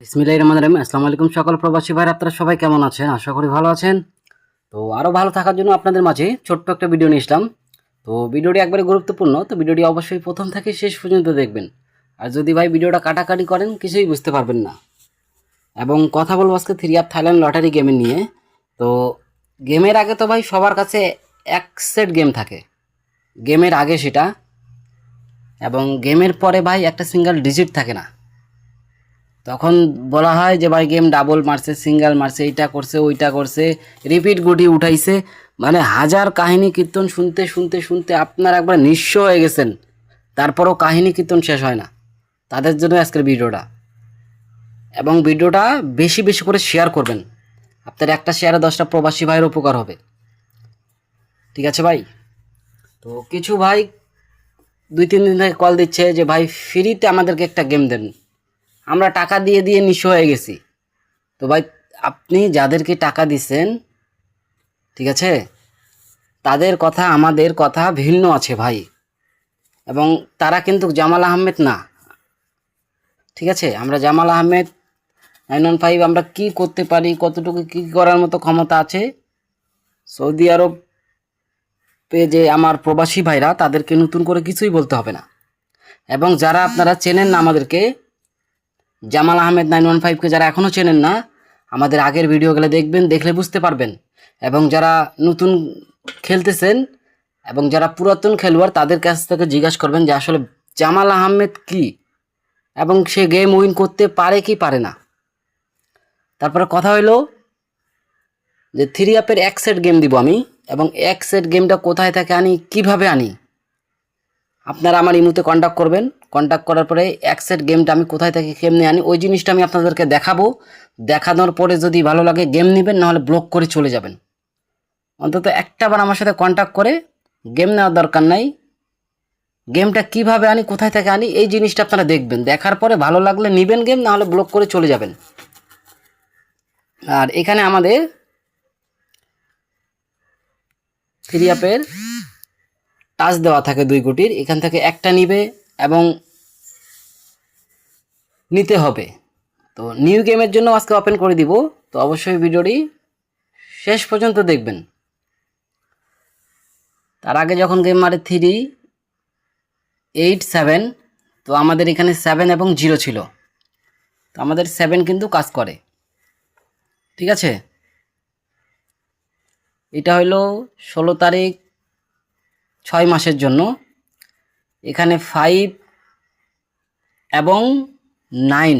বিসমিল্লাহির রহমানির রহিম। আসসালামু আলাইকুম সকল প্রবাসী ভাইরা, আপনারা সবাই কেমন আছেন? আশা করি ভালো আছেন। তো আরও ভালো থাকার জন্য আপনাদের মাঝে ছোট্ট একটা ভিডিও নিয়ে আসলাম। তো ভিডিওটি একবারে গুরুত্বপূর্ণ, তো ভিডিওটি অবশ্যই প্রথম থেকে শেষ পর্যন্ত দেখবেন। আর যদি ভাই ভিডিওটা কাটাকাটি করেন কিছুই বুঝতে পারবেন না। এবং কথা বলবো আজকে থ্রি আপ থাইল্যান্ড লটারি গেমের নিয়ে। তো গেমের আগে তো ভাই সবার কাছে এক সেট গেম থাকে, গেমের আগে সেটা, এবং গেমের পরে ভাই একটা সিঙ্গেল ডিজিট থাকে না। তখন বলা হয় যে ভাই গেম ডাবল মারছে, সিঙ্গেল মারছে, এইটা করছে, ওইটা করছে, রিপিট গুটি উঠাইছে। মানে হাজার কাহিনী কীর্তন শুনতে শুনতে শুনতে আপনার একবার নিঃস্ব হয়ে গেছেন, তারপরও কাহিনী কীর্তন শেষ হয় না। তাদের জন্য আজকের ভিডিওটা, এবং ভিডিওটা বেশি বেশি করে শেয়ার করবেন। আপনার একটা শেয়ারে 10টা প্রবাসী ভাইয়ের উপকার হবে। ঠিক আছে ভাই? তো কিছু ভাই 2-3 দিন থেকে কল দিচ্ছে যে ভাই ফ্রিতে আমাদেরকে একটা গেম দেন, আমরা টাকা দিয়ে দিয়ে নিঃস্ব হয়ে গেছি। তো ভাই আপনি যাদেরকে টাকা দিচ্ছেন, ঠিক আছে, তাদের কথা আমাদের কথা ভিন্ন আছে ভাই। এবং তারা কিন্তু জামাল আহমেদ না। ঠিক আছে, আমরা জামাল আহমেদ 915 আমরা কি করতে পারি, কতটুকু কি করার মতো ক্ষমতা আছে, সৌদি আরবে যে আমার প্রবাসী ভাইরা, তাদেরকে নতুন করে কিছুই বলতে হবে না। এবং যারা আপনারা চেনেন না আমাদেরকে, জামাল আহমেদ 915কে যারা এখনও চেনেন না, আমাদের আগের ভিডিওগুলো দেখবেন, দেখলে বুঝতে পারবেন। এবং যারা নতুন খেলতেছেন এবং যারা পুরাতন খেলোয়াড়, তাদের কাছ থেকে জিজ্ঞাসা করবেন যে আসলে জামাল আহমেদ কি, এবং সে গেম উইন করতে পারে কি পারে না। তারপরে কথা হইলো যে থ্রি আপের এক সেট গেম দিব আমি, এবং এক সেট গেমটা কোথায় থেকে আনি, কিভাবে আনি, আপনারা আমার ইমুতে কন্ট্যাক্ট করবেন। কন্ট্যাক্ট করার পরে এক সেট গেমটা আমি কোথায় থেকে কেমনে আনি ওই জিনিসটা আমি আপনাদেরকে দেখাবো। দেখানোর পরে যদি ভালো লাগে গেম নেবেন, নাহলে ব্লক করে চলে যাবেন। অন্তত একটাবার আমার সাথে কন্ট্যাক্ট করে গেম নেওয়ার দরকার নাই, গেমটা কিভাবে আনি, কোথায় থেকে আনি, এই জিনিসটা আপনারা দেখবেন। দেখার পরে ভালো লাগলে নেবেন গেম, নাহলে ব্লক করে চলে যাবেন। আর এখানে আমাদের থ্রি আপের টাচ দেওয়া থাকে 2 কোটির, এখান থেকে একটা নিবে এবং নিতে হবে। তো নিউ গেমের জন্য আজকে ওপেন করে দিব, তো অবশ্যই ভিডিওটি শেষ পর্যন্ত দেখবেন। তার আগে যখন গেম মারে 3, 8, 7, তো আমাদের এখানে 7 এবং 0 ছিল, তো আমাদের 7 কিন্তু কাজ করে। ঠিক আছে, এটা হইল 16 তারিখ 6 মাসের জন্য। এখানে 5 এবং 9